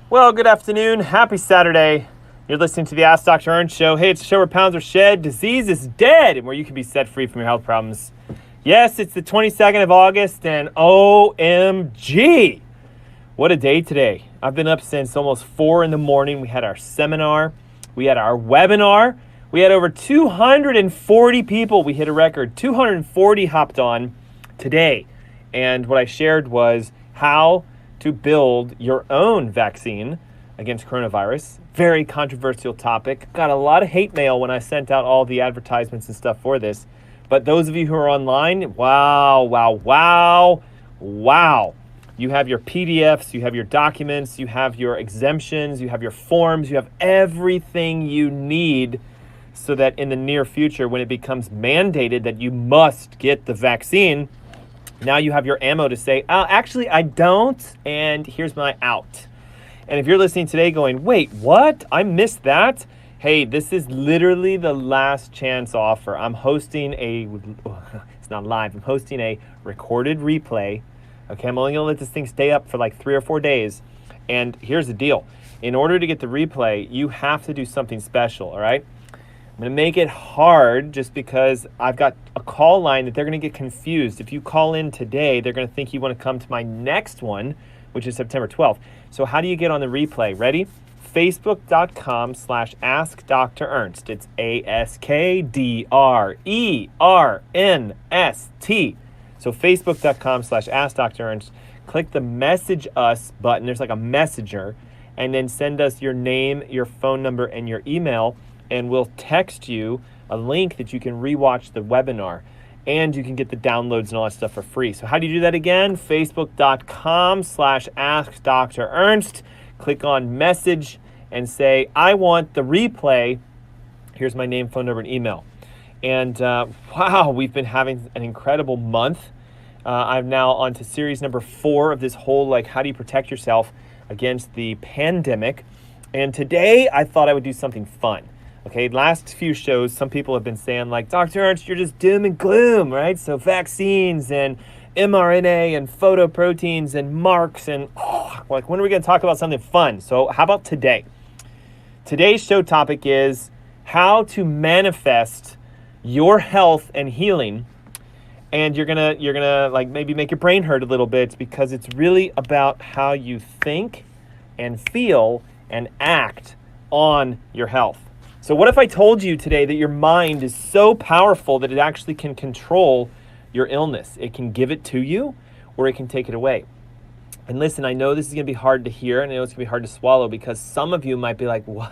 Well, good afternoon. Happy Saturday. You're listening to the Ask Dr. Ernst show. Hey, it's a show where pounds are shed, disease is dead, and where you can be set free from your health problems. Yes, it's the 22nd of August, and OMG, what a day today. I've been up since almost 4 in the morning. We had our seminar. We had our webinar. We had over 240 people. We hit a record. 240 hopped on today. And what I shared was how to build your own vaccine against coronavirus. Very controversial topic. Got a lot of hate mail when I sent out all the advertisements and stuff for this. But those of you who are online, wow. You have your PDFs, you have your documents, you have your exemptions, you have your forms, you have everything you need so that in the near future, when it becomes mandated that you must get the vaccine, now you have your ammo to say, actually, I don't, and here's my out. And if you're listening today going, wait, what? I missed that? Hey, this is literally the last chance offer. I'm hosting it's not live, I'm hosting a recorded replay. Okay, I'm only gonna let this thing stay up for like 3 or 4 days. And here's the deal. In order to get the replay, you have to do something special, all right? I'm going to make it hard just because I've got a call line that they're going to get confused. If you call in today, they're going to think you want to come to my next one, which is September 12th. So how do you get on the replay? Ready? Facebook.com/AskDrErnst. It's AskDrErnst. So Facebook.com/AskDrErnst. Click the message us button. There's like a messenger. And then send us your name, your phone number, and your email. And we'll text you a link that you can rewatch the webinar, and you can get the downloads and all that stuff for free. So how do you do that again? Facebook.com/AskDrErnst. Click on message and say, I want the replay. Here's my name, phone number, and email. And wow, we've been having an incredible month. I'm now on to series number 4 of this whole, how do you protect yourself against the pandemic. And today I thought I would do something fun. Okay, last few shows, some people have been saying Dr. Ernst, you're just doom and gloom, right? So vaccines and mRNA and photoproteins and marks and when are we going to talk about something fun? So how about today? Today's show topic is how to manifest your health and healing. And you're gonna maybe make your brain hurt a little bit because it's really about how you think and feel and act on your health. So what if I told you today that your mind is so powerful that it actually can control your illness? It can give it to you or it can take it away. And listen, I know this is going to be hard to hear and I know it's going to be hard to swallow because some of you might be like, what?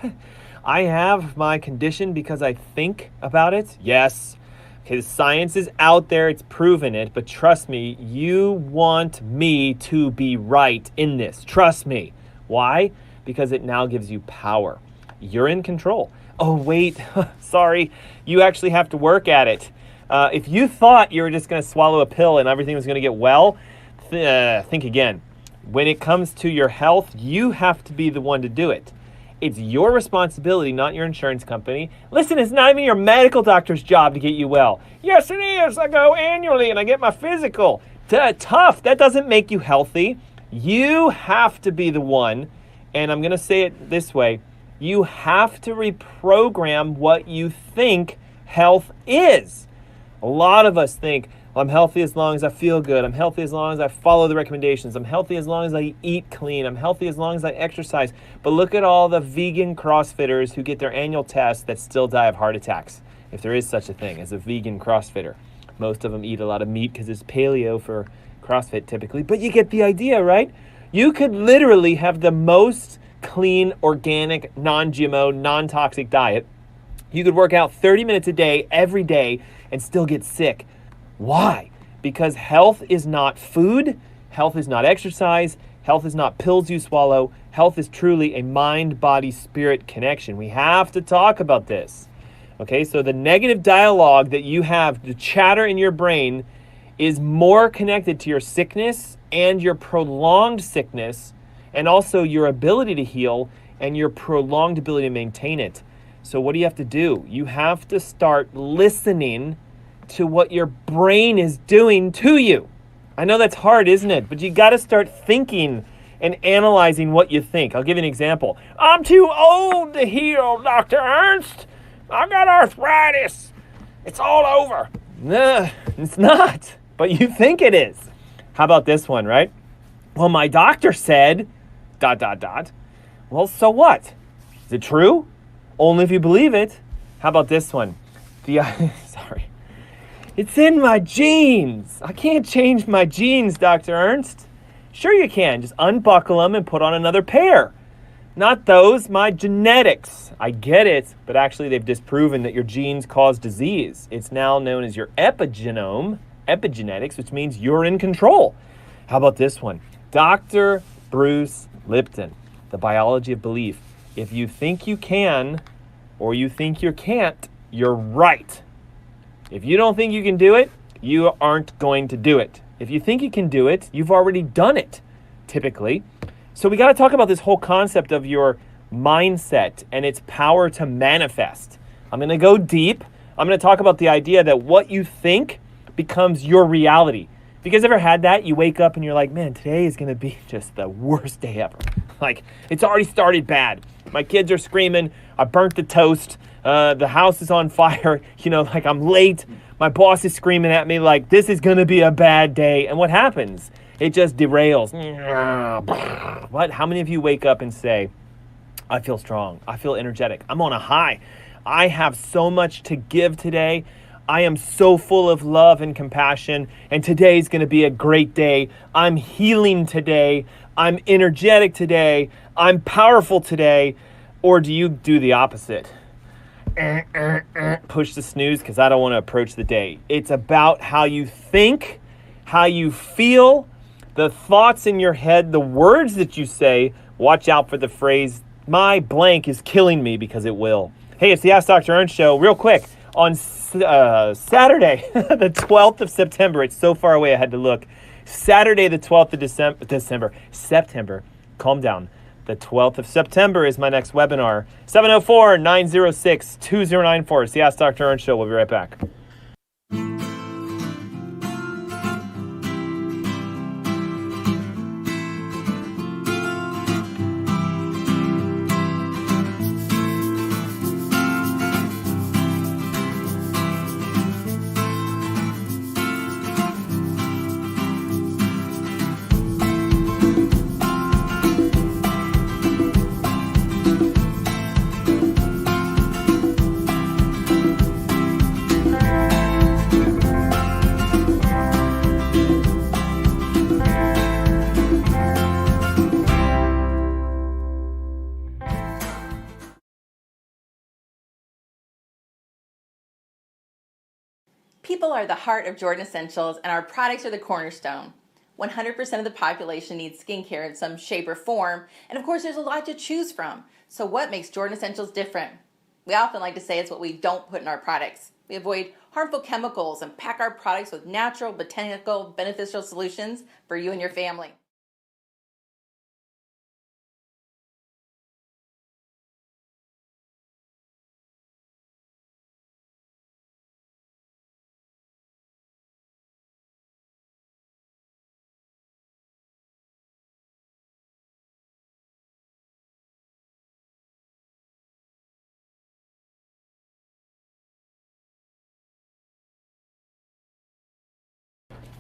I have my condition because I think about it? Yes. Okay, the science is out there, it's proven it, but trust me, you want me to be right in this. Trust me. Why? Because it now gives you power. You're in control. Oh, wait, sorry, you actually have to work at it. If you thought you were just going to swallow a pill and everything was going to get well, think again. When it comes to your health, you have to be the one to do it. It's your responsibility, not your insurance company. Listen, it's not even your medical doctor's job to get you well. Yes, it is. I go annually and I get my physical. Tough. That doesn't make you healthy. You have to be the one, and I'm going to say it this way. You have to reprogram what you think health is. A lot of us think, I'm healthy as long as I feel good. I'm healthy as long as I follow the recommendations. I'm healthy as long as I eat clean. I'm healthy as long as I exercise. But look at all the vegan CrossFitters who get their annual tests that still die of heart attacks, if there is such a thing as a vegan CrossFitter. Most of them eat a lot of meat because it's paleo for CrossFit typically. But you get the idea, right? You could literally have the most clean, organic, non-GMO, non-toxic diet. You could work out 30 minutes a day, every day, and still get sick. Why? Because health is not food, health is not exercise, health is not pills you swallow, health is truly a mind-body-spirit connection. We have to talk about this. Okay, so the negative dialogue that you have, the chatter in your brain, is more connected to your sickness and your prolonged sickness, and also your ability to heal and your prolonged ability to maintain it. So what do you have to do? You have to start listening to what your brain is doing to you. I know that's hard, isn't it? But you got to start thinking and analyzing what you think. I'll give you an example. I'm too old to heal, Dr. Ernst. I got arthritis. It's all over. Nah, it's not, but you think it is. How about this one, right? Well, my doctor said, ... Well, so what? Is it true? Only if you believe it. How about this one? Sorry. It's in my genes. I can't change my genes, Dr. Ernst. Sure you can. Just unbuckle them and put on another pair. Not those, my genetics. I get it, but actually they've disproven that your genes cause disease. It's now known as your epigenome, epigenetics, which means you're in control. How about this one? Dr. Bruce Lipton, The Biology of Belief. If you think you can or you think you can't, you're right. If you don't think you can do it, you aren't going to do it. If you think you can do it, you've already done it, typically. So we got to talk about this whole concept of your mindset and its power to manifest. I'm going to go deep. I'm going to talk about the idea that what you think becomes your reality. Have you guys ever had that? You wake up and you're like, man, today is going to be just the worst day ever. Like, it's already started bad. My kids are screaming. I burnt the toast. The house is on fire. Like I'm late. My boss is screaming at me like, this is going to be a bad day. And what happens? It just derails. What? How many of you wake up and say, I feel strong. I feel energetic. I'm on a high. I have so much to give today. I am so full of love and compassion. And today's going to be a great day. I'm healing today. I'm energetic today. I'm powerful today. Or do you do the opposite? Push the snooze because I don't want to approach the day. It's about how you think, how you feel, the thoughts in your head, the words that you say. Watch out for the phrase, my blank is killing me, because it will. Hey, it's the Ask Dr. Ernst show. Real quick, on Saturday, the 12th of September, it's so far away I had to look. Saturday, the 12th of September, calm down. The 12th of September is my next webinar. 704-906-2094. It's the Ask Dr. Ernst show. We'll be right back. People are the heart of Jordan Essentials, and our products are the cornerstone. 100% of the population needs skincare in some shape or form, and of course there's a lot to choose from. So what makes Jordan Essentials different? We often like to say it's what we don't put in our products. We avoid harmful chemicals and pack our products with natural, botanical, beneficial solutions for you and your family.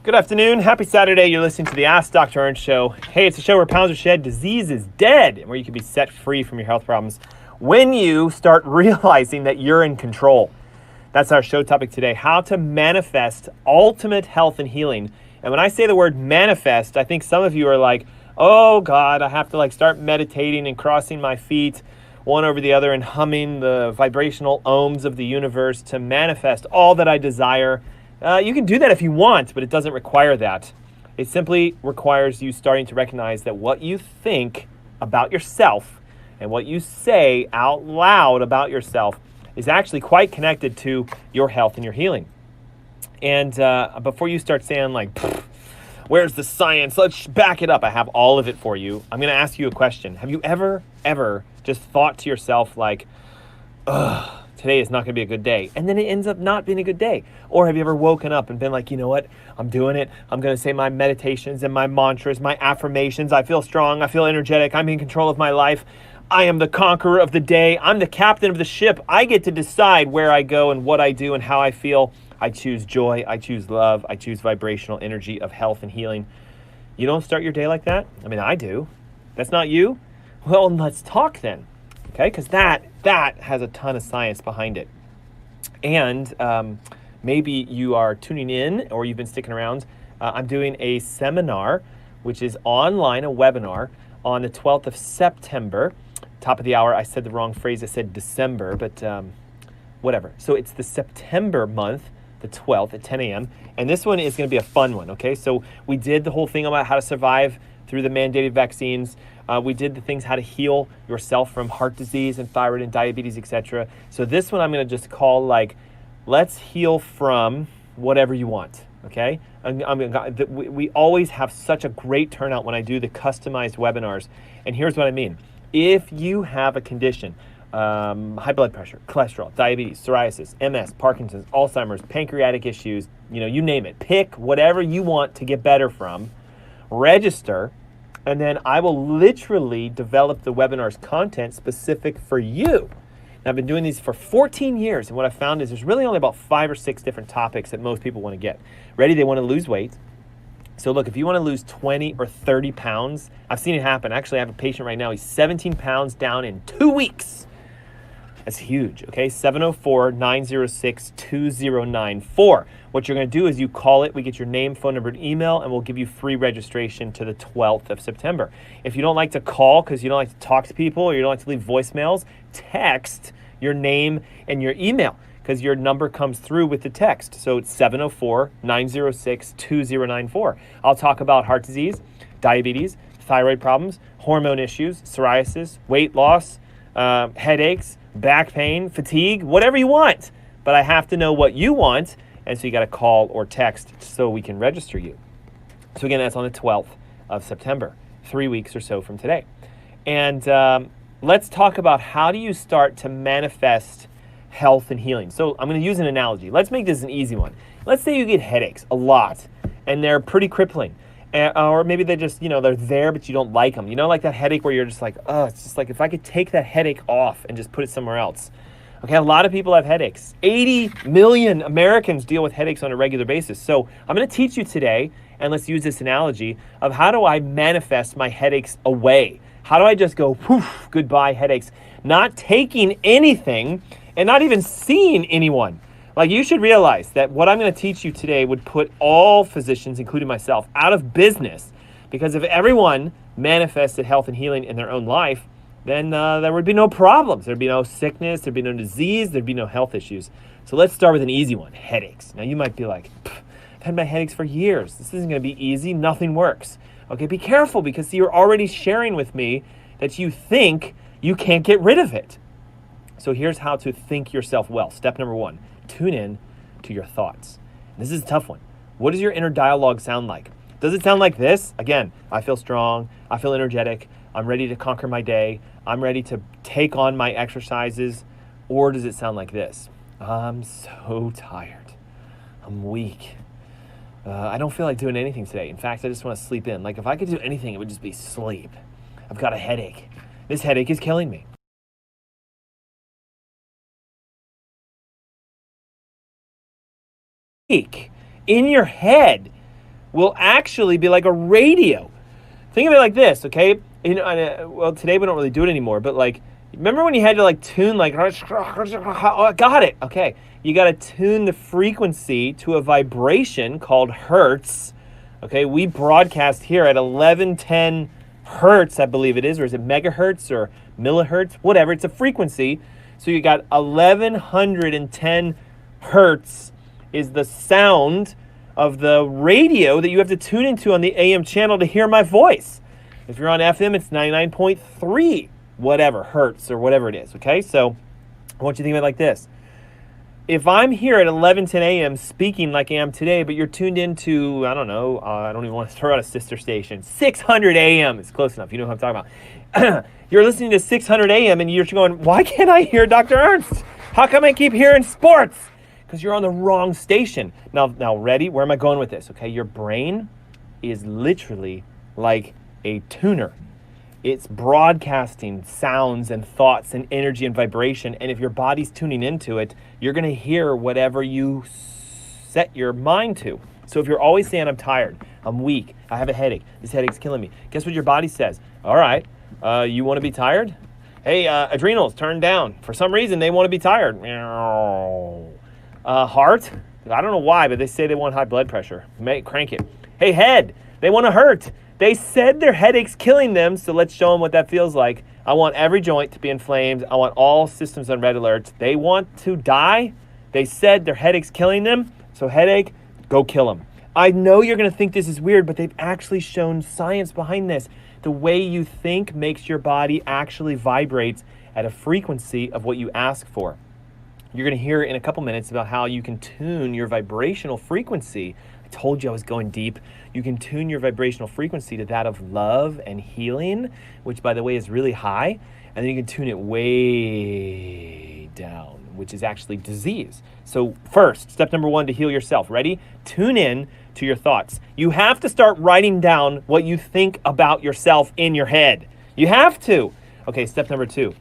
Good afternoon. Happy Saturday. You're listening to the Ask Dr. Ernst show. Hey, it's a show where pounds are shed, disease is dead, and where you can be set free from your health problems when you start realizing that you're in control. That's our show topic today, how to manifest ultimate health and healing. And when I say the word manifest, I think some of you are like, oh God, I have to start meditating and crossing my feet one over the other and humming the vibrational ohms of the universe to manifest all that I desire. You can do that if you want, but it doesn't require that. It simply requires you starting to recognize that what you think about yourself and what you say out loud about yourself is actually quite connected to your health and your healing. And before you start saying where's the science? Let's back it up. I have all of it for you. I'm going to ask you a question. Have you ever just thought to yourself ugh, today is not going to be a good day. And then it ends up not being a good day. Or have you ever woken up and been like, you know what? I'm doing it. I'm going to say my meditations and my mantras, my affirmations. I feel strong. I feel energetic. I'm in control of my life. I am the conqueror of the day. I'm the captain of the ship. I get to decide where I go and what I do and how I feel. I choose joy. I choose love. I choose vibrational energy of health and healing. You don't start your day like that? I mean, I do. That's not you? Well, let's talk then. Okay, because that has a ton of science behind it. And maybe you are tuning in or you've been sticking around. I'm doing a seminar, which is online, a webinar, on the 12th of September. Top of the hour, I said the wrong phrase. I said December, but whatever. So it's the September month, the 12th at 10 a.m. And this one is going to be a fun one, okay? So we did the whole thing about how to survive through the mandated vaccines. We did the things how to heal yourself from heart disease and thyroid and diabetes, etc. So this one I'm going to just call like, let's heal from whatever you want, okay? We always have such a great turnout when I do the customized webinars. And here's what I mean. If you have a condition, high blood pressure, cholesterol, diabetes, psoriasis, MS, Parkinson's, Alzheimer's, pancreatic issues, you name it. Pick whatever you want to get better from, register, and then I will literally develop the webinar's content specific for you. And I've been doing these for 14 years, and what I found is there's really only about 5 or 6 different topics that most people want to get. Ready? They want to lose weight. So look, if you want to lose 20 or 30 pounds, I've seen it happen. Actually, I have a patient right now. He's 17 pounds down in 2 weeks. That's huge, okay? 704-906-2094. What you're going to do is you call it, we get your name, phone number, and email, and we'll give you free registration to the 12th of September. If you don't like to call because you don't like to talk to people or you don't like to leave voicemails, text your name and your email because your number comes through with the text. So it's 704-906-2094. I'll talk about heart disease, diabetes, thyroid problems, hormone issues, psoriasis, weight loss, headaches, back pain, fatigue, whatever you want. But I have to know what you want, and so you got to call or text so we can register you. So again, that's on the 12th of September, 3 weeks or so from today. And let's talk about how do you start to manifest health and healing. So I'm going to use an analogy. Let's make this an easy one. Let's say you get headaches a lot, and they're pretty crippling. Or maybe they just, they're there, but you don't like them. Like that headache where you're just like, oh, it's just like if I could take that headache off and just put it somewhere else. Okay, a lot of people have headaches. 80 million Americans deal with headaches on a regular basis. So I'm going to teach you today, and let's use this analogy of how do I manifest my headaches away? How do I just go, poof, goodbye headaches, not taking anything and not even seeing anyone? Like, you should realize that what I'm going to teach you today would put all physicians, including myself, out of business, because if everyone manifested health and healing in their own life, then there would be no problems. There'd be no sickness, there'd be no disease, there'd be no health issues. So let's start with an easy one, headaches. Now you might be like, I've had my headaches for years. This isn't going to be easy. Nothing works. Okay, be careful because you're already sharing with me that you think you can't get rid of it. So here's how to think yourself well. Step number 1. Tune in to your thoughts. This is a tough one. What does your inner dialogue sound like? Does it sound like this? Again, I feel strong. I feel energetic. I'm ready to conquer my day. I'm ready to take on my exercises. Or does it sound like this? I'm so tired. I'm weak. I don't feel like doing anything today. In fact, I just want to sleep in. Like if I could do anything, it would just be sleep. I've got a headache. This headache is killing me. In your head will actually be like a radio. Think of it like this, okay? Well, today we don't really do it anymore, but like, remember when you had to like tune like, oh, I got it. Okay, you got to tune the frequency to a vibration called hertz. Okay, we broadcast here at 1110 hertz, I believe it is, or is it megahertz or millihertz? Whatever, it's a frequency. So you got 1110 hertz is the sound of the radio that you have to tune into on the AM channel to hear my voice. If you're on FM, it's 99.3, whatever, hertz or whatever it is, okay? So I want you to think of it like this. If I'm here at 11:10 a.m. speaking like I am today, but you're tuned into, I don't know, I don't even want to throw out a sister station, 600 a.m. is close enough. You know what I'm talking about. You're listening to 600 a.m. and you're going, why can't I hear Dr. Ernst? How come I keep hearing sports? Because you're on the wrong station. Now, ready? Where am I going with this? Okay, your brain is literally like a tuner. It's broadcasting sounds and thoughts and energy and vibration. And if your body's tuning into it, you're going to hear whatever you set your mind to. So if you're always saying, I'm tired, I'm weak, I have a headache, this headache's killing me, guess what your body says? All right, you want to be tired? Hey, adrenals, turn down. For some reason, they want to be tired. Heart, I don't know why, but they say they want high blood pressure. Crank it. Hey, head, they want to hurt. They said their headache's killing them, so let's show them what that feels like. I want every joint to be inflamed. I want all systems on red alert. They want to die. They said their headache's killing them, so headache, go kill them. I know you're going to think this is weird, but they've actually shown science behind this. The way you think makes your body actually vibrate at a frequency of what you ask for. You're going to hear in a couple minutes about how you can tune your vibrational frequency. I told you I was going deep. You can tune your vibrational frequency to that of love and healing, which, by the way, is really high. And then you can tune it way down, which is actually disease. So first, step number 1 to heal yourself. Ready? Tune in to your thoughts. You have to start writing down what you think about yourself in your head. You have to. Okay, step number 2.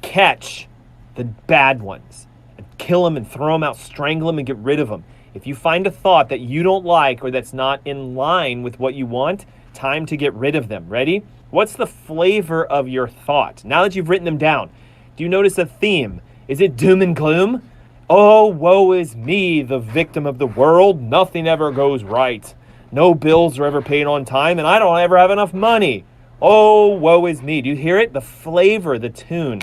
Catch the bad ones. Kill them and throw them out, strangle them and get rid of them. If you find a thought that you don't like or that's not in line with what you want, time to get rid of them. Ready? What's the flavor of your thought? Now that you've written them down, do you notice a theme? Is it doom and gloom? Oh, woe is me, the victim of the world. Nothing ever goes right. No bills are ever paid on time, and I don't ever have enough money. Oh, woe is me. Do you hear it? The flavor, the tune.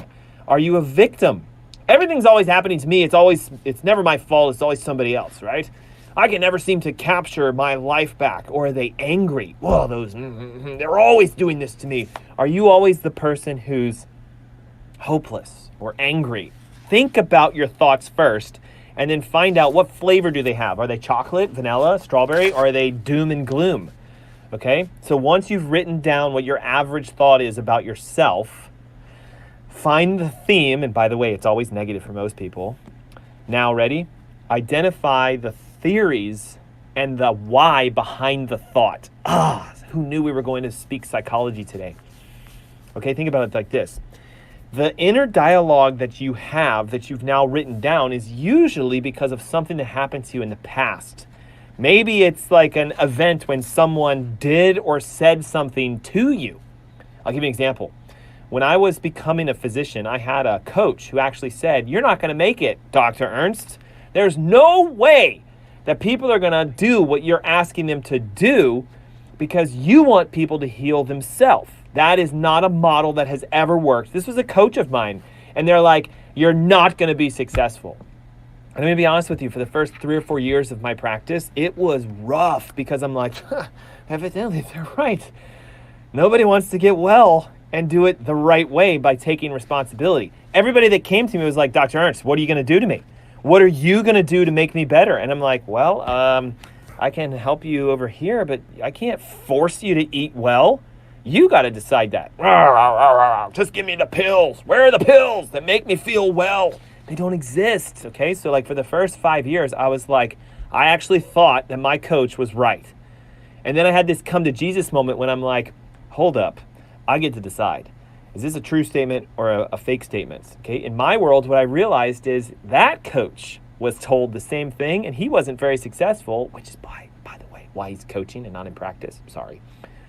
Are you a victim? Everything's always happening to me. It's never my fault. It's always somebody else, right? I can never seem to capture my life back. Or are they angry? Whoa, they're always doing this to me. Are you always the person who's hopeless or angry? Think about your thoughts first and then find out what flavor do they have. Are they chocolate, vanilla, strawberry, or are they doom and gloom? Okay? So once you've written down what your average thought is about yourself, find the theme, and by the way, it's always negative for most people. Now, ready? Identify the theories and the why behind the thought. Who knew we were going to speak psychology today? Okay, think about it like this. The inner dialogue that you have, that you've now written down, is usually because of something that happened to you in the past. Maybe it's like an event when someone did or said something to you. I'll give you an example. When I was becoming a physician, I had a coach who actually said, "You're not going to make it, Dr. Ernst. There's no way that people are going to do what you're asking them to do because you want people to heal themselves. That is not a model that has ever worked." This was a coach of mine. And they're like, "You're not going to be successful." And I'm going to be honest with you, for the first 3 or 4 years of my practice, it was rough because I'm like, evidently they're right. Nobody wants to get well and do it the right way by taking responsibility. Everybody that came to me was like, "Dr. Ernst, what are you going to do to me? What are you going to do to make me better?" And I'm like, "Well, I can help you over here, but I can't force you to eat well. You got to decide that. Just give me the pills. Where are the pills that make me feel well?" They don't exist, okay? So like for the first 5 years, I was like, I actually thought that my coach was right. And then I had this come to Jesus moment when I'm like, hold up, I get to decide. Is this a true statement or a fake statement? Okay, in my world, what I realized is that coach was told the same thing and he wasn't very successful, which is by the way, why he's coaching and not in practice.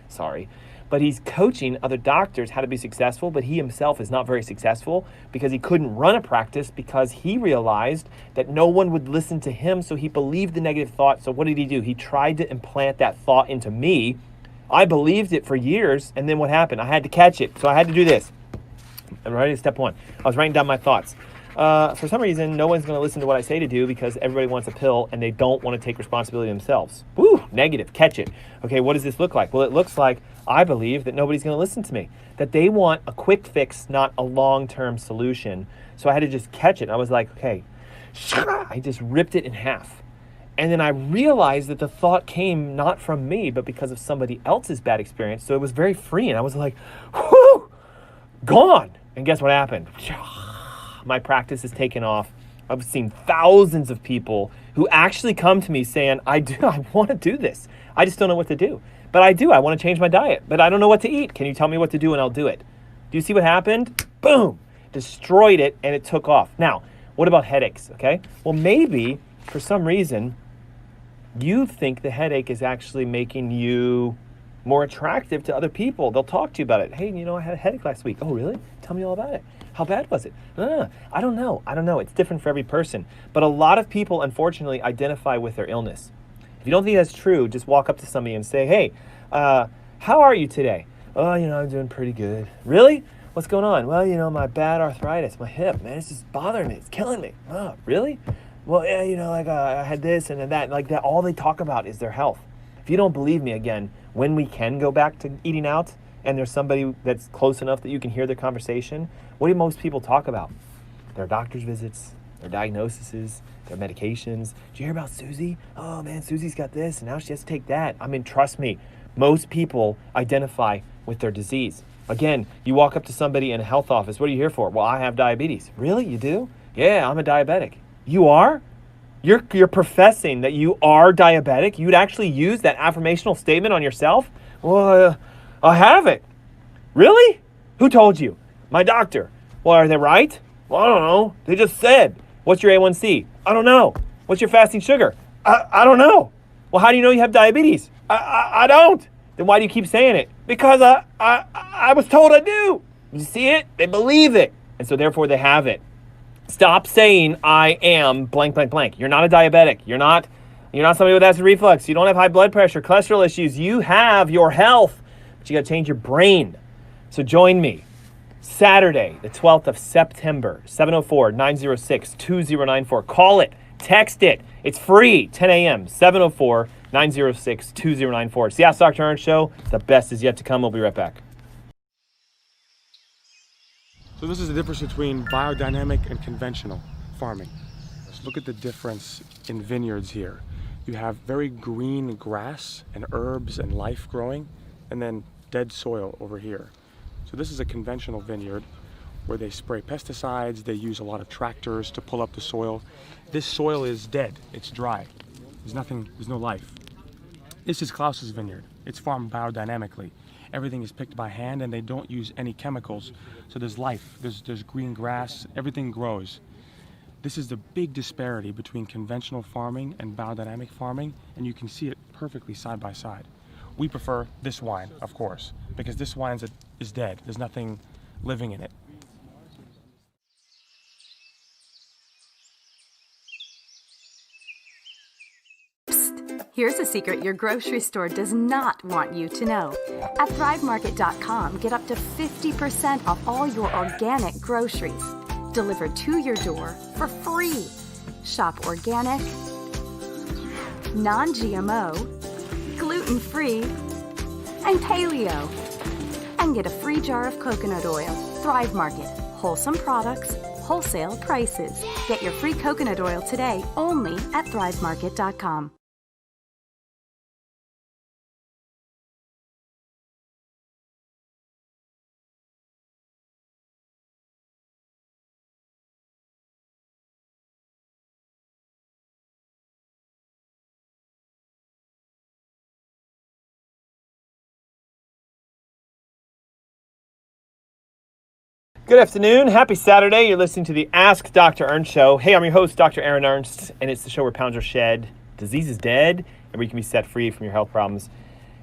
Sorry. But he's coaching other doctors how to be successful, but he himself is not very successful because he couldn't run a practice because he realized that no one would listen to him, so he believed the negative thought. So what did he do? He tried to implant that thought into me. I believed it for years, and then what happened? I had to catch it, so I had to do this. I'm ready to step 1. I was writing down my thoughts. For some reason, no one's going to listen to what I say to do because everybody wants a pill and they don't want to take responsibility themselves. Woo, negative, catch it. Okay, what does this look like? Well, it looks like I believe that nobody's going to listen to me, that they want a quick fix, not a long-term solution. So I had to just catch it. I was like, okay, I just ripped it in half. And then I realized that the thought came not from me, but because of somebody else's bad experience. So it was very freeing. I was like, whoo, gone. And guess what happened? My practice has taken off. I've seen thousands of people who actually come to me saying, I want to do this. I just don't know what to do. But I do. I want to change my diet, but I don't know what to eat. Can you tell me what to do and I'll do it? Do you see what happened? Boom. Destroyed it and it took off. Now, what about headaches? Okay. Well, maybe for some reason you think the headache is actually making you more attractive to other people. They'll talk to you about it. Hey, I had a headache last week. Oh, really? Tell me all about it. How bad was it? I don't know. It's different for every person. But a lot of people, unfortunately, identify with their illness. If you don't think that's true, just walk up to somebody and say, hey, how are you today? Oh, I'm doing pretty good. Really? What's going on? Well, my bad arthritis, my hip, man, it's just bothering me. It's killing me. Oh, really? Well, yeah, I had this and that. Like that, all they talk about is their health. If you don't believe me, again, when we can go back to eating out and there's somebody that's close enough that you can hear their conversation, what do most people talk about? Their doctor's visits, their diagnoses, their medications. Did you hear about Susie? Oh man, Susie's got this and now she has to take that. I mean, trust me, most people identify with their disease. Again, you walk up to somebody in a health office, what are you here for? Well, I have diabetes. Really? You do? Yeah, I'm a diabetic. You are? You're professing that you are diabetic? You'd actually use that affirmational statement on yourself? Well, I have it. Really? Who told you? My doctor. Well, are they right? Well, I don't know. They just said. What's your A1C? I don't know. What's your fasting sugar? I don't know. Well, how do you know you have diabetes? I don't. Then why do you keep saying it? Because I was told I do. You see it? They believe it. And so therefore they have it. Stop saying I am blank, blank, blank. You're not a diabetic. You're not somebody with acid reflux. You don't have high blood pressure, cholesterol issues. You have your health, but you got to change your brain. So join me. Saturday, the 12th of September, 704-906-2094. Call it. Text it. It's free. 10 a.m. 704-906-2094. It's the Ask Dr. Ernst Show. The best is yet to come. We'll be right back. So this is the difference between biodynamic and conventional farming. Let's look at the difference in vineyards here. You have very green grass and herbs and life growing, and then dead soil over here. So this is a conventional vineyard where they spray pesticides, they use a lot of tractors to pull up the soil. This soil is dead, it's dry. There's no life. This is Klaus's vineyard. It's farmed biodynamically. Everything is picked by hand and they don't use any chemicals. So there's life, there's green grass, everything grows. This is the big disparity between conventional farming and biodynamic farming, and you can see it perfectly side by side. We prefer this wine, of course, because this wine is dead. There's nothing living in it. Here's a secret your grocery store does not want you to know. At ThriveMarket.com, get up to 50% off all your organic groceries, delivered to your door for free. Shop organic, non-GMO, gluten-free, and paleo. And get a free jar of coconut oil. Thrive Market. Wholesome products, wholesale prices. Get your free coconut oil today only at ThriveMarket.com. Good afternoon. Happy Saturday. You're listening to the Ask Dr. Ernst Show. Hey, I'm your host, Dr. Aaron Ernst, and it's the show where pounds are shed, disease is dead, and we can be set free from your health problems.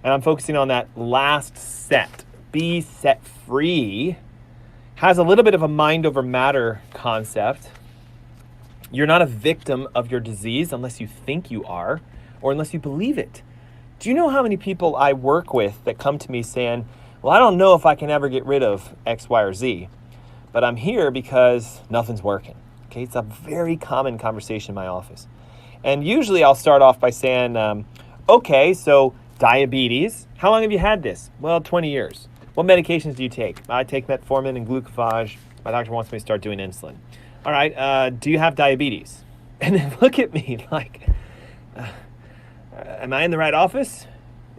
And I'm focusing on that last set. Be set free has a little bit of a mind over matter concept. You're not a victim of your disease unless you think you are, or unless you believe it. Do you know how many people I work with that come to me saying, well, I don't know if I can ever get rid of X, Y, or Z, but I'm here because nothing's working. Okay, it's a very common conversation in my office. And usually I'll start off by saying, okay, so diabetes, how long have you had this? Well, 20 years. What medications do you take? I take metformin and glucophage. My doctor wants me to start doing insulin. All right, do you have diabetes? And then look at me like, am I in the right office?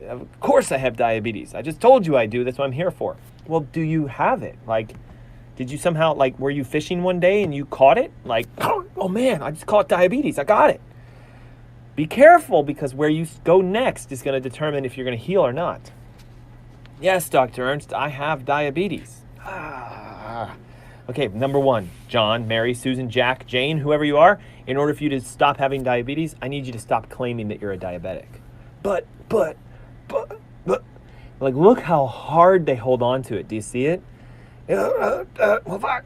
Of course I have diabetes. I just told you I do. That's what I'm here for. Well, do you have it? Like, did you somehow, were you fishing one day and you caught it? Like, oh man, I just caught diabetes. I got it. Be careful, because where you go next is going to determine if you're going to heal or not. Yes, Dr. Ernst, I have diabetes. Okay, number one, John, Mary, Susan, Jack, Jane, whoever you are, in order for you to stop having diabetes, I need you to stop claiming that you're a diabetic. But, like, look how hard they hold on to it. Do you see it? Well, if I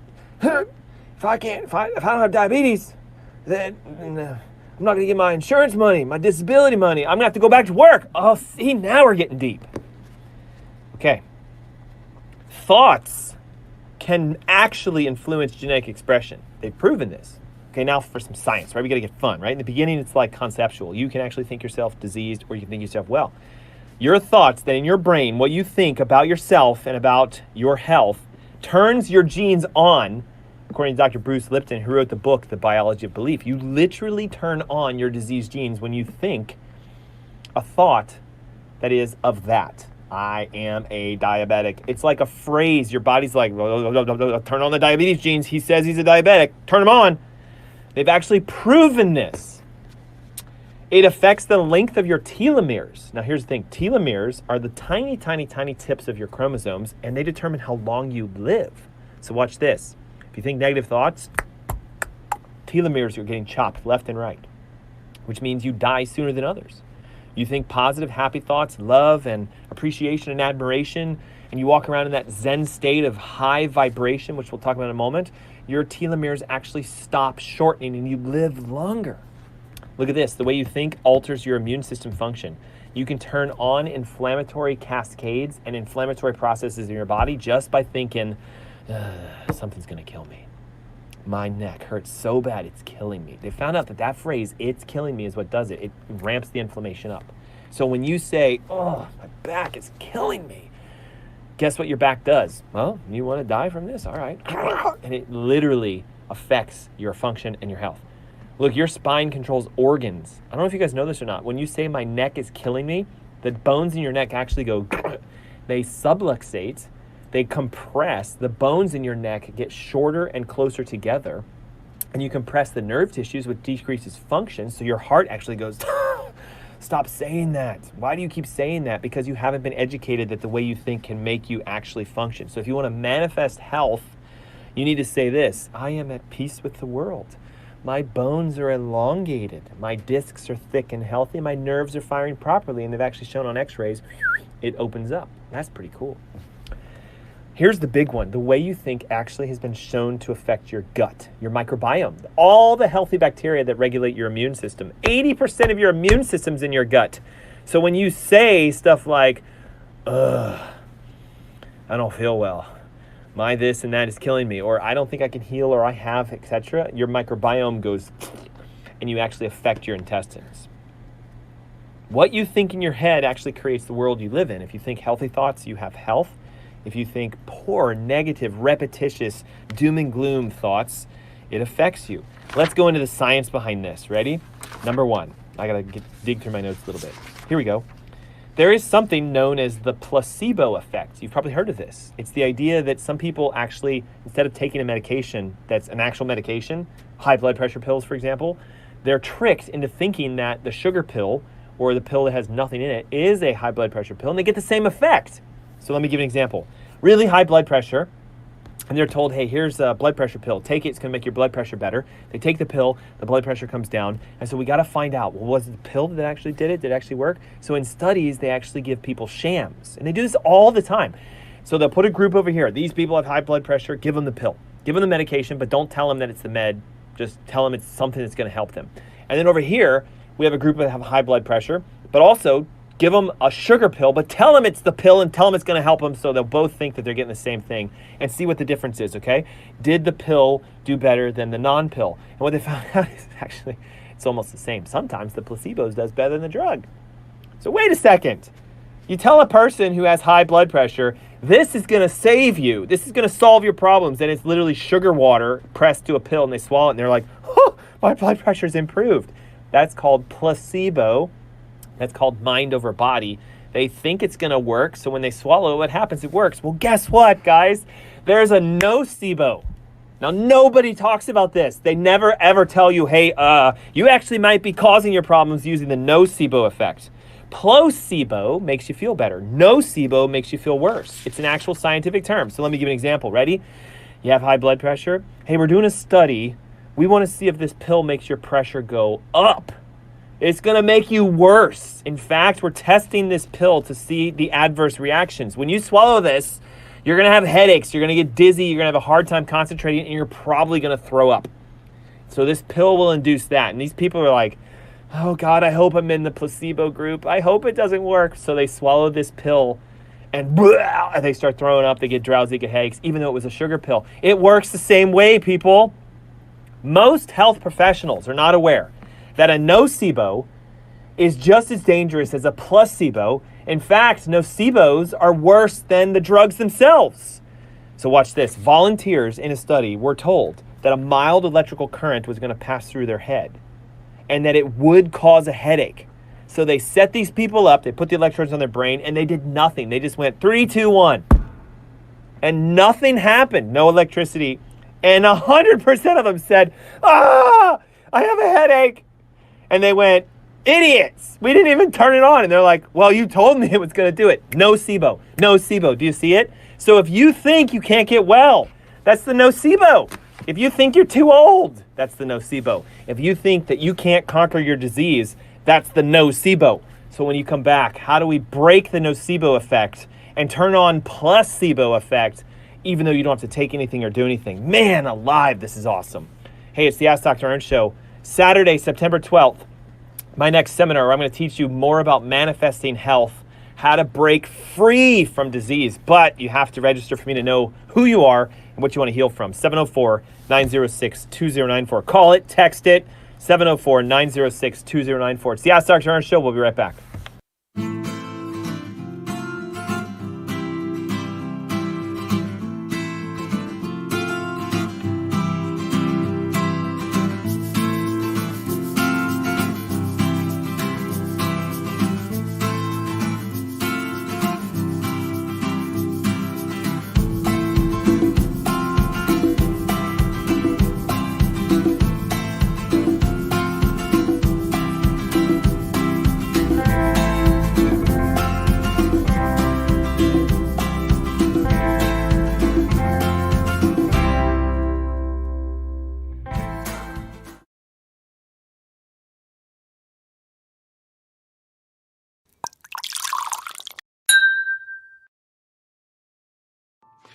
don't have diabetes, then I'm not going to get my insurance money, my disability money. I'm going to have to go back to work. Oh, see, now we're getting deep. Okay. Thoughts can actually influence genetic expression. They've proven this. Okay, now for some science, right? We got to get fun, right? In the beginning, it's like conceptual. You can actually think yourself diseased, or you can think yourself well. Your thoughts that in your brain, what you think about yourself and about your health, turns your genes on. According to Dr. Bruce Lipton, who wrote the book, The Biology of Belief, you literally turn on your disease genes when you think a thought that is of that. I am a diabetic. It's like a phrase. Your body's like, turn on the diabetes genes. He says he's a diabetic. Turn them on. They've actually proven this. It affects the length of your telomeres. Now, here's the thing. Telomeres are the tiny, tiny, tiny tips of your chromosomes, and they determine how long you live. So watch this. If you think negative thoughts, telomeres are getting chopped left and right, which means you die sooner than others. You think positive, happy thoughts, love and appreciation and admiration, and you walk around in that Zen state of high vibration, which we'll talk about in a moment, your telomeres actually stop shortening and you live longer. Look at this. The way you think alters your immune system function. You can turn on inflammatory cascades and inflammatory processes in your body just by thinking, something's going to kill me. My neck hurts so bad, it's killing me. They found out that phrase, it's killing me, is what does it. It ramps the inflammation up. So when you say, oh, my back is killing me, guess what your back does? Well, you want to die from this? All right. And it literally affects your function and your health. Look, your spine controls organs. I don't know if you guys know this or not. When you say my neck is killing me, the bones in your neck actually go, they subluxate. They compress. The bones in your neck get shorter and closer together, and you compress the nerve tissues, which decreases function, so your heart actually goes, stop saying that. Why do you keep saying that? Because you haven't been educated that the way you think can make you actually function. So if you want to manifest health, you need to say this: I am at peace with the world. My bones are elongated. My discs are thick and healthy. My nerves are firing properly, and they've actually shown on x-rays, it opens up. That's pretty cool. Here's the big one. The way you think actually has been shown to affect your gut, your microbiome, all the healthy bacteria that regulate your immune system. 80% of your immune system's in your gut. So when you say stuff like, I don't feel well, my this and that is killing me, or I don't think I can heal, or I have, etc., your microbiome goes, and you actually affect your intestines. What you think in your head actually creates the world you live in. If you think healthy thoughts, you have health. If you think poor, negative, repetitious, doom and gloom thoughts, it affects you. Let's go into the science behind this. Ready? Number one. I got to dig through my notes a little bit. Here we go. There is something known as the placebo effect. You've probably heard of this. It's the idea that some people actually, instead of taking a medication that's an actual medication, high blood pressure pills, for example, they're tricked into thinking that the sugar pill or the pill that has nothing in it is a high blood pressure pill, and they get the same effect. So let me give you an example. Really high blood pressure, and they're told, hey, here's a blood pressure pill. Take it, it's gonna make your blood pressure better. They take the pill, the blood pressure comes down, and so we gotta find out, well, was it the pill that actually did it? Did it actually work? So in studies, they actually give people shams, and they do this all the time. So they'll put a group over here. These people have high blood pressure, give them the pill. Give them the medication, but don't tell them that it's the med. Just tell them it's something that's gonna help them. And then over here, we have a group that have high blood pressure, but also give them a sugar pill, but tell them it's the pill and tell them it's going to help them, so they'll both think that they're getting the same thing, and see what the difference is, okay? Did the pill do better than the non-pill? And what they found out is actually it's almost the same. Sometimes the placebos does better than the drug. So wait a second. You tell a person who has high blood pressure, this is going to save you. This is going to solve your problems, and it's literally sugar water pressed to a pill, and they swallow it, and they're like, oh, my blood pressure's improved. That's called placebo. That's called mind over body. They think it's going to work, so when they swallow, what happens? It works. Well, guess what, guys? There's a nocebo. Now, nobody talks about this. They never ever tell you, hey, you actually might be causing your problems using the nocebo effect. Placebo makes you feel better. Nocebo makes you feel worse. It's an actual scientific term. So let me give you an example. Ready? You have high blood pressure. Hey, we're doing a study. We want to see if this pill makes your pressure go up. It's going to make you worse. In fact, we're testing this pill to see the adverse reactions. When you swallow this, you're going to have headaches. You're going to get dizzy. You're going to have a hard time concentrating, and you're probably going to throw up. So this pill will induce that. And these people are like, oh God, I hope I'm in the placebo group. I hope it doesn't work. So they swallow this pill and they start throwing up. They get drowsy, get headaches, even though it was a sugar pill. It works the same way, people. Most health professionals are not aware that a nocebo is just as dangerous as a placebo. In fact, nocebos are worse than the drugs themselves. So watch this. Volunteers in a study were told that a mild electrical current was going to pass through their head and that it would cause a headache. So they set these people up, they put the electrodes on their brain, and they did nothing. They just went 3, 2, 1. And nothing happened. No electricity. And 100% of them said, I have a headache. And they went, idiots. We didn't even turn it on. And they're like, well, you told me it was going to do it. Nocebo. Nocebo. Do you see it? So if you think you can't get well, that's the nocebo. If you think you're too old, that's the nocebo. If you think that you can't conquer your disease, that's the nocebo. So when you come back, how do we break the nocebo effect and turn on placebo effect, even though you don't have to take anything or do anything? Man alive, this is awesome. Hey, it's the Ask Dr. Ernst Show. Saturday, September 12th, my next seminar, where I'm going to teach you more about manifesting health, how to break free from disease. But you have to register for me to know who you are and what you want to heal from. 704-906-2094. Call it, text it, 704-906-2094. It's the Ask Dr. Ernst Show. We'll be right back.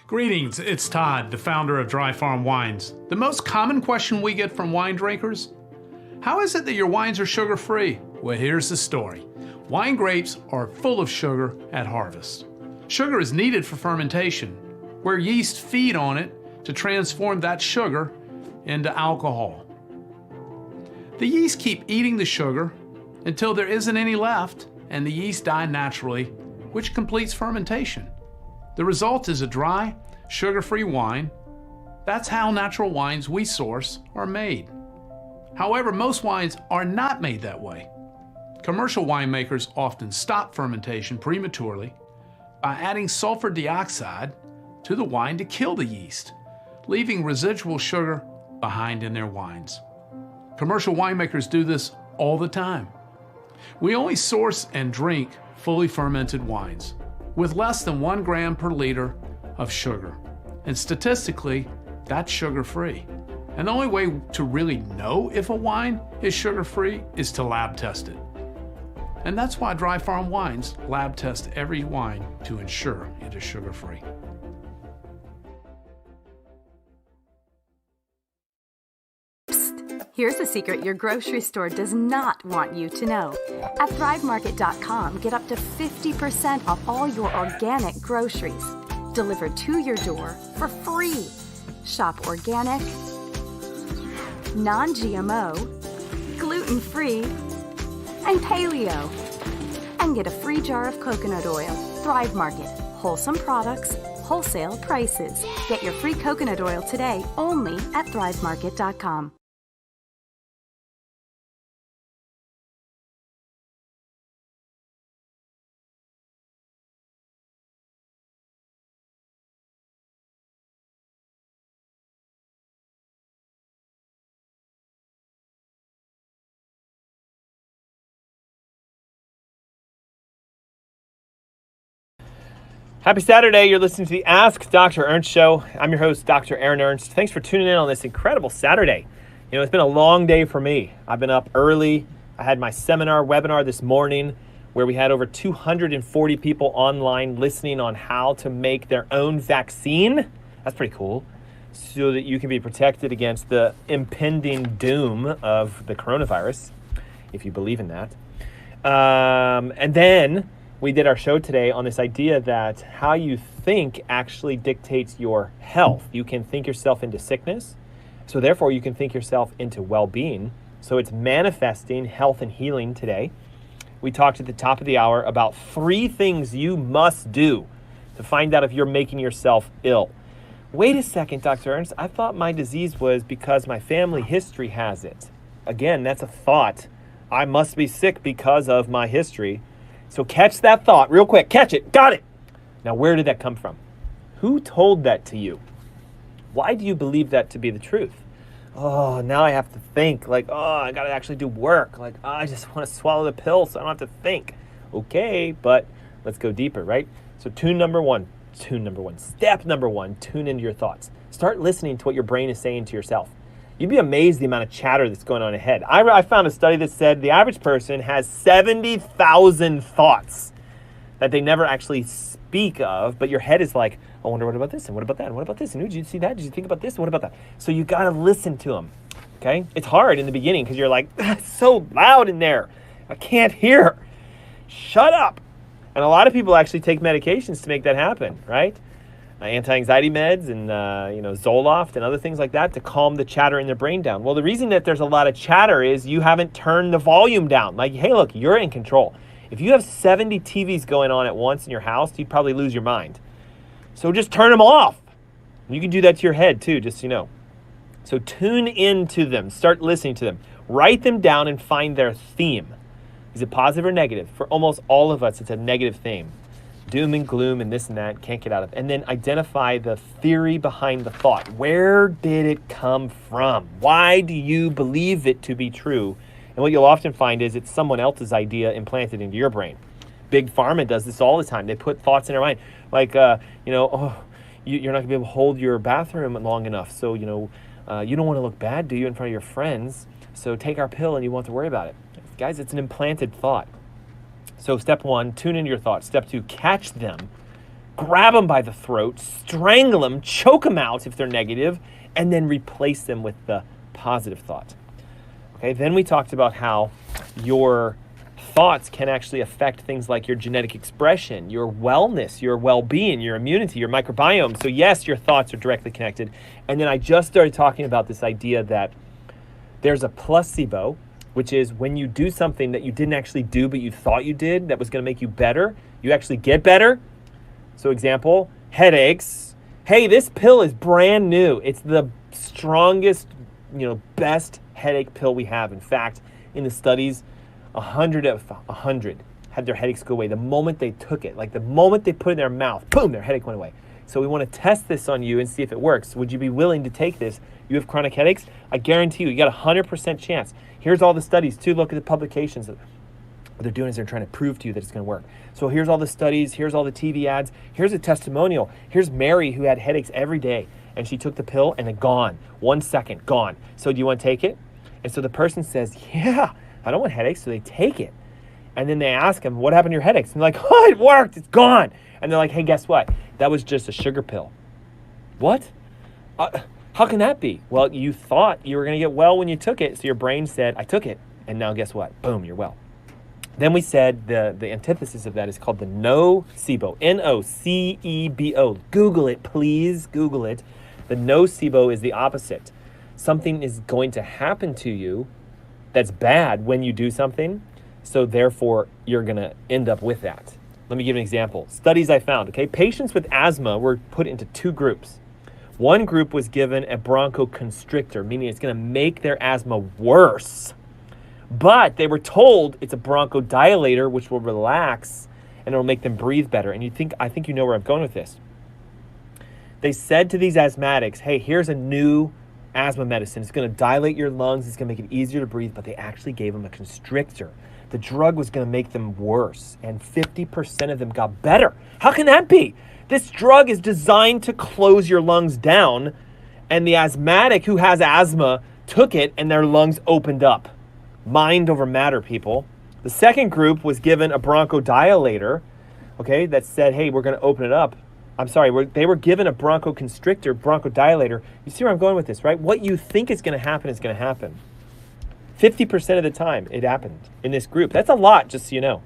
Greetings, it's Todd, the founder of Dry Farm Wines. The most common question we get from wine drinkers: how is it that your wines are sugar-free? Well, here's the story. Wine grapes are full of sugar at harvest. Sugar is needed for fermentation, where yeast feed on it to transform that sugar into alcohol. The yeast keep eating the sugar until there isn't any left, and the yeast die naturally, which completes fermentation. The result is a dry, sugar-free wine. That's how natural wines we source are made. However, most wines are not made that way. Commercial winemakers often stop fermentation prematurely by adding sulfur dioxide to the wine to kill the yeast, leaving residual sugar behind in their wines. Commercial winemakers do this all the time. We only source and drink fully fermented wines with less than 1 gram per liter of sugar. And statistically, that's sugar-free. And the only way to really know if a wine is sugar-free is to lab test it. And that's why Dry Farm Wines lab test every wine to ensure it is sugar-free. Here's a secret your grocery store does not want you to know. At ThriveMarket.com, get up to 50% off all your organic groceries delivered to your door for free. Shop organic, non-GMO, gluten-free, and paleo. And get a free jar of coconut oil. Thrive Market. Wholesome products, wholesale prices. Get your free coconut oil today only at ThriveMarket.com. Happy Saturday. You're listening to the Ask Dr. Ernst Show. I'm your host, Dr. Aaron Ernst. Thanks for tuning in on this incredible Saturday. You know, it's been a long day for me. I've been up early. I had my webinar this morning where we had over 240 people online listening on how to make their own vaccine. That's pretty cool. So that you can be protected against the impending doom of the coronavirus, if you believe in that. And then we did our show today on this idea that how you think actually dictates your health. You can think yourself into sickness, so therefore you can think yourself into well-being. So it's manifesting health and healing today. We talked at the top of the hour about 3 things you must do to find out if you're making yourself ill. Wait a second, Dr. Ernst, I thought my disease was because my family history has it. Again, that's a thought. I must be sick because of my history. So catch that thought real quick. Catch it. Got it. Now, where did that come from? Who told that to you? Why do you believe that to be the truth? Oh, now I have to think. Like, I got to actually do work. Like, I just want to swallow the pill so I don't have to think. Okay, but let's go deeper, right? So step number one, tune into your thoughts. Start listening to what your brain is saying to yourself. You'd be amazed the amount of chatter that's going on ahead. I found a study that said the average person has 70,000 thoughts that they never actually speak of, but your head is like, I wonder what about this, and what about that, and what about this, and did you see that, did you think about this, and what about that? So you gotta listen to them, okay? It's hard in the beginning because you're like, it's so loud in there. I can't hear. Shut up. And a lot of people actually take medications to make that happen, right? Anti-anxiety meds and Zoloft and other things like that to calm the chatter in their brain down. Well, the reason that there's a lot of chatter is you haven't turned the volume down. Like, hey, look, you're in control. If you have 70 TVs going on at once in your house, you'd probably lose your mind. So just turn them off. You can do that to your head too, just so you know. So tune into them. Start listening to them. Write them down and find their theme. Is it positive or negative? For almost all of us, it's a negative theme. Doom and gloom and this and that, can't get out of it. And then identify the theory behind the thought. Where did it come from? Why do you believe it to be true? And what you'll often find is it's someone else's idea implanted into your brain. Big Pharma does this all the time. They put thoughts in our mind. Like, you're not going to be able to hold your bathroom long enough. So, you don't want to look bad, do you, in front of your friends? So take our pill and you won't have to worry about it. Guys, it's an implanted thought. So step 1, tune into your thoughts. Step 2, catch them, grab them by the throat, strangle them, choke them out if they're negative, and then replace them with the positive thought. Okay, then we talked about how your thoughts can actually affect things like your genetic expression, your wellness, your well-being, your immunity, your microbiome. So yes, your thoughts are directly connected. And then I just started talking about this idea that there's a placebo, which is when you do something that you didn't actually do but you thought you did that was going to make you better, you actually get better. So example, headaches. Hey, this pill is brand new. It's the strongest, best headache pill we have. In fact, in the studies, 100 had their headaches go away the moment they took it. Like the moment they put it in their mouth, boom, their headache went away. So we want to test this on you and see if it works. Would you be willing to take this? You have chronic headaches? I guarantee you got a 100% chance. Here's all the studies too. Look at the publications. What they're doing is they're trying to prove to you that it's going to work. So here's all the studies. Here's all the TV ads. Here's a testimonial. Here's Mary who had headaches every day and she took the pill and it gone. 1 second, gone. So do you want to take it? And so the person says, yeah, I don't want headaches. So they take it. And then they ask them, what happened to your headaches? And they're like, oh, it worked. It's gone. And they're like, hey, guess what? That was just a sugar pill. What? How can that be? Well, you thought you were going to get well when you took it. So your brain said, I took it. And now guess what? Boom, you're well. Then we said the antithesis of that is called the nocebo. Nocebo. Google it, please. Google it. The nocebo is the opposite. Something is going to happen to you that's bad when you do something. So therefore, you're going to end up with that. Let me give an example. Studies I found, okay? Patients with asthma were put into 2 groups. One group was given a bronchoconstrictor, meaning it's going to make their asthma worse. But they were told it's a bronchodilator, which will relax and it'll make them breathe better. And I think you know where I'm going with this. They said to these asthmatics, hey, here's a new asthma medicine. It's going to dilate your lungs. It's going to make it easier to breathe. But they actually gave them a constrictor, the drug was going to make them worse, and 50% of them got better. How can that be? This drug is designed to close your lungs down, and the asthmatic who has asthma took it and their lungs opened up. Mind over matter, people. The second group was given a bronchodilator, okay, that said, hey, we're going to open it up. I'm sorry, they were given a bronchoconstrictor, bronchodilator. You see where I'm going with this, right? What you think is going to happen is going to happen. 50% of the time it happened in this group. That's a lot, just so you know.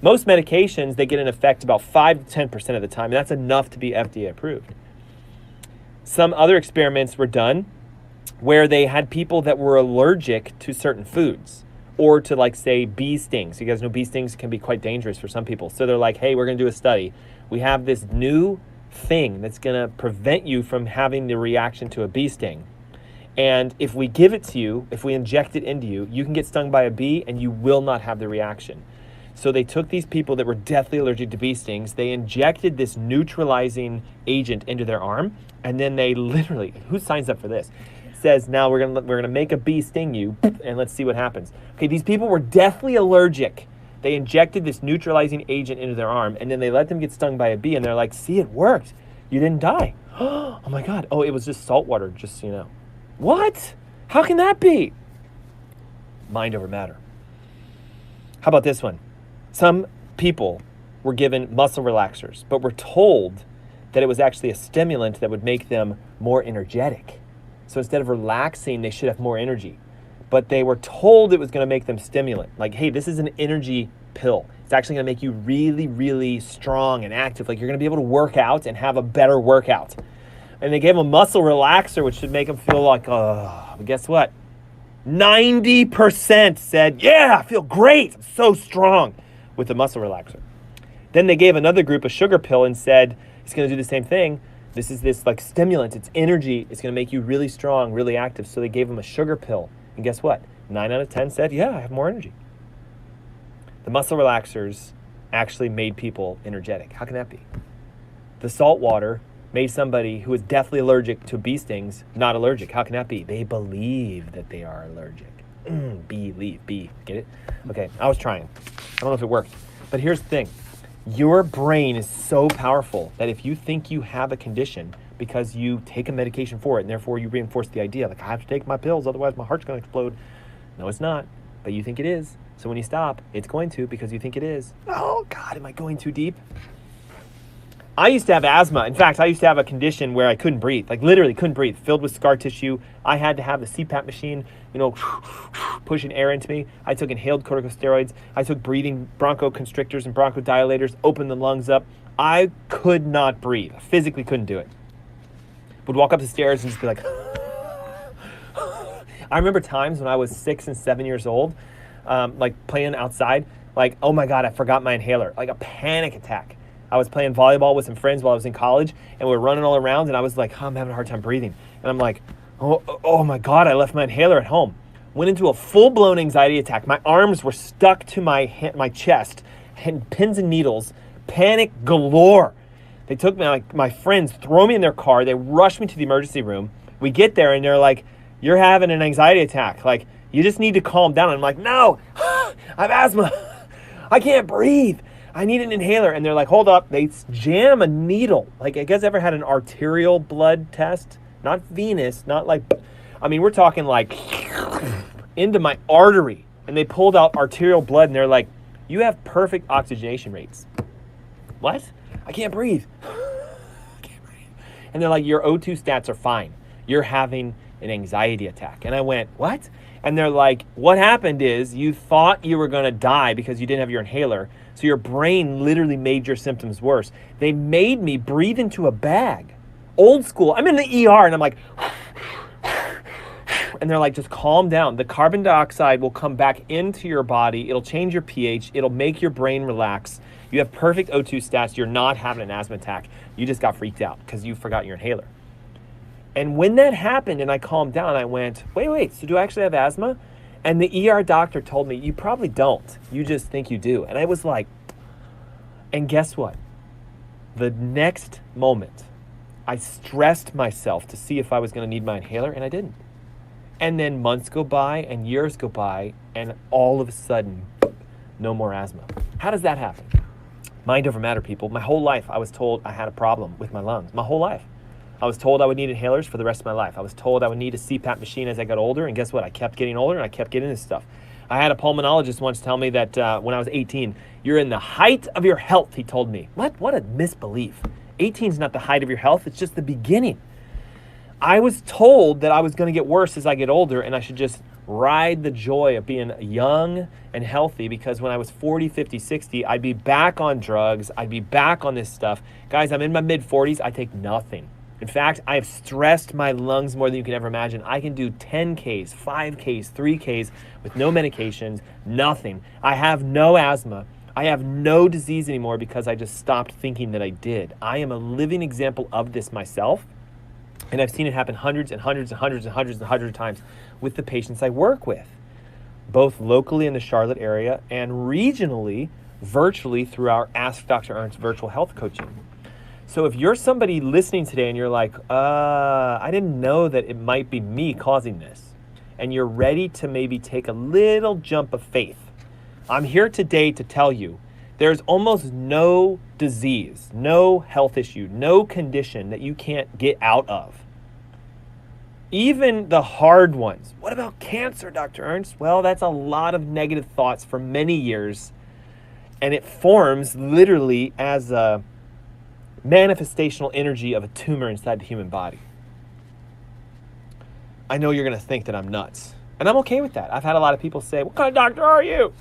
Most medications, they get an effect about 5 to 10% of the time, and that's enough to be FDA approved. Some other experiments were done where they had people that were allergic to certain foods or to, like, say, bee stings. You guys know bee stings can be quite dangerous for some people. So they're like, hey, we're going to do a study. We have this new thing that's going to prevent you from having the reaction to a bee sting. And if we give it to you, if we inject it into you, you can get stung by a bee and you will not have the reaction. So they took these people that were deathly allergic to bee stings, they injected this neutralizing agent into their arm, and then they literally, who signs up for this? Says, now we're gonna make a bee sting you, and let's see what happens. Okay, these people were deathly allergic. They injected this neutralizing agent into their arm, and then they let them get stung by a bee, and they're like, see, it worked. You didn't die. Oh my God. Oh, it was just salt water, just so you know. What? How can that be? Mind over matter. How about this one? Some people were given muscle relaxers, but were told that it was actually a stimulant that would make them more energetic. So instead of relaxing, they should have more energy. But they were told it was going to make them stimulant. Like, hey, this is an energy pill. It's actually going to make you really, really strong and active. Like, you're going to be able to work out and have a better workout. And they gave them a muscle relaxer, which should make them feel like, but guess what? 90% said, yeah, I feel great. I'm so strong with the muscle relaxer. Then they gave another group a sugar pill and said, it's going to do the same thing. This is this like stimulant. It's energy. It's going to make you really strong, really active. So they gave them a sugar pill. And guess what? 9 out of 10 said, yeah, I have more energy. The muscle relaxers actually made people energetic. How can that be? The salt water made somebody who is deathly allergic to bee stings not allergic. How can that be? They believe that they are allergic. Believe. Get it? Okay, I was trying. I don't know if it worked. But here's the thing. Your brain is so powerful that if you think you have a condition because you take a medication for it, and therefore you reinforce the idea, like, I have to take my pills, otherwise my heart's going to explode. No, it's not. But you think it is. So when you stop, it's going to because you think it is. Oh, God, am I going too deep? I used to have asthma. In fact, I used to have a condition where I couldn't breathe, like literally couldn't breathe, filled with scar tissue. I had to have the CPAP machine, pushing air into me. I took inhaled corticosteroids. I took breathing bronchoconstrictors and bronchodilators, opened the lungs up. I could not breathe. I physically couldn't do it. Would walk up the stairs and just be like, I remember times when I was 6 and 7 years old, like playing outside, like, oh my God, I forgot my inhaler, like a panic attack. I was playing volleyball with some friends while I was in college, and we were running all around, and I was like, I'm having a hard time breathing. And I'm like, oh my God, I left my inhaler at home. Went into a full-blown anxiety attack. My arms were stuck to my chest, and pins and needles, panic galore. They took me, my friends throw me in their car. They rushed me to the emergency room. We get there, and they're like, you're having an anxiety attack. Like, you just need to calm down. And I'm like, no, I have asthma. I can't breathe. I need an inhaler. And they're like, hold up. They jam a needle. Like, you guys ever had an arterial blood test? Not venous, not like, I mean, we're talking like into my artery. And they pulled out arterial blood, and they're like, you have perfect oxygenation rates. What? I can't breathe. And they're like, your O2 stats are fine. You're having an anxiety attack. And I went, what? And they're like, what happened is you thought you were going to die because you didn't have your inhaler. So your brain literally made your symptoms worse. They made me breathe into a bag. Old school. I'm in the ER and I'm like, and they're like, just calm down. The carbon dioxide will come back into your body. It'll change your pH. It'll make your brain relax. You have perfect O2 stats. You're not having an asthma attack. You just got freaked out because you forgot your inhaler. And when that happened and I calmed down, I went, wait, so do I actually have asthma? And the ER doctor told me, you probably don't. You just think you do. And I was like, and guess what? The next moment, I stressed myself to see if I was going to need my inhaler, and I didn't. And then months go by and years go by, and all of a sudden, no more asthma. How does that happen? Mind over matter, people. My whole life, I was told I had a problem with my lungs. My whole life. I was told I would need inhalers for the rest of my life. I was told I would need a CPAP machine as I got older, and guess what? I kept getting older, and I kept getting this stuff. I had a pulmonologist once tell me that when I was 18, you're in the height of your health, he told me. What a misbelief. 18 is not the height of your health, it's just the beginning. I was told that I was going to get worse as I get older, and I should just ride the joy of being young and healthy, because when I was 40, 50, 60, I'd be back on drugs, I'd be back on this stuff. Guys, I'm in my mid-40s, I take nothing. In fact, I have stressed my lungs more than you can ever imagine. I can do 10Ks, 5Ks, 3Ks with no medications, nothing. I have no asthma. I have no disease anymore because I just stopped thinking that I did. I am a living example of this myself, and I've seen it happen hundreds and hundreds and hundreds and hundreds and hundreds of times with the patients I work with, both locally in the Charlotte area and regionally, virtually through our Ask Dr. Ernst virtual health coaching. So if you're somebody listening today and you're like, I didn't know that it might be me causing this, and you're ready to maybe take a little jump of faith, I'm here today to tell you there's almost no disease, no health issue, no condition that you can't get out of. Even the hard ones. What about cancer, Dr. Ernst? Well, that's a lot of negative thoughts for many years, and it forms literally as a manifestational energy of a tumor inside the human body. I know you're going to think that I'm nuts, and I'm okay with that. I've had a lot of people say, what kind of doctor are you?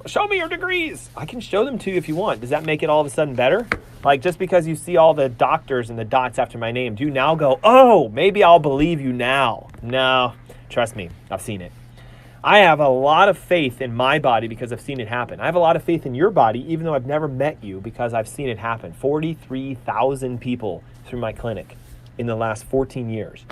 Show me your degrees. I can show them to you if you want. Does that make it all of a sudden better? Like, just because you see all the doctors and the dots after my name, do you now go, oh, maybe I'll believe you now? No, trust me, I've seen it. I have a lot of faith in my body because I've seen it happen. I have a lot of faith in your body, even though I've never met you, because I've seen it happen. 43,000 people through my clinic in the last 14 years.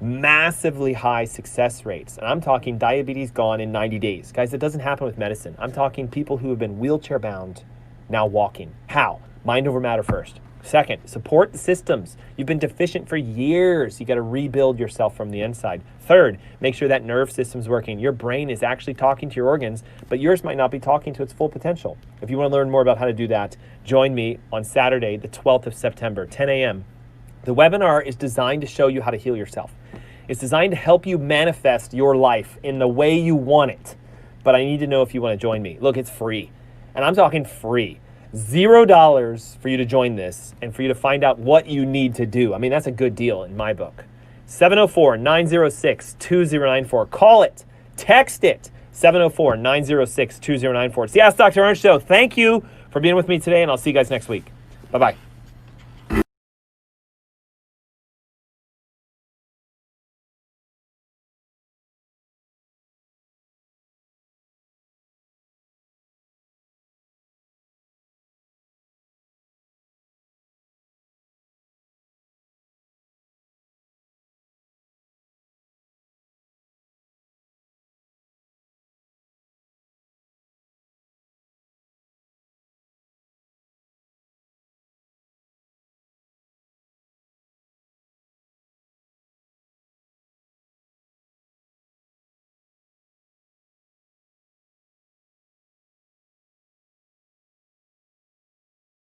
Massively high success rates. And I'm talking diabetes gone in 90 days. Guys, it doesn't happen with medicine. I'm talking people who have been wheelchair bound now walking. How? Mind over matter first. Second, support the systems. You've been deficient for years. You got to rebuild yourself from the inside. Third, make sure that nerve system's working. Your brain is actually talking to your organs, but yours might not be talking to its full potential. If you want to learn more about how to do that, join me on Saturday, the 12th of September, 10 a.m. The webinar is designed to show you how to heal yourself. It's designed to help you manifest your life in the way you want it. But I need to know if you want to join me. Look, it's free. And I'm talking free. $0 for you to join this and for you to find out what you need to do. I mean, that's a good deal in my book. 704-906-2094. Call it. Text it. 704-906-2094. It's the Ask Dr. Ernst Show. Thank you for being with me today, and I'll see you guys next week. Bye-bye.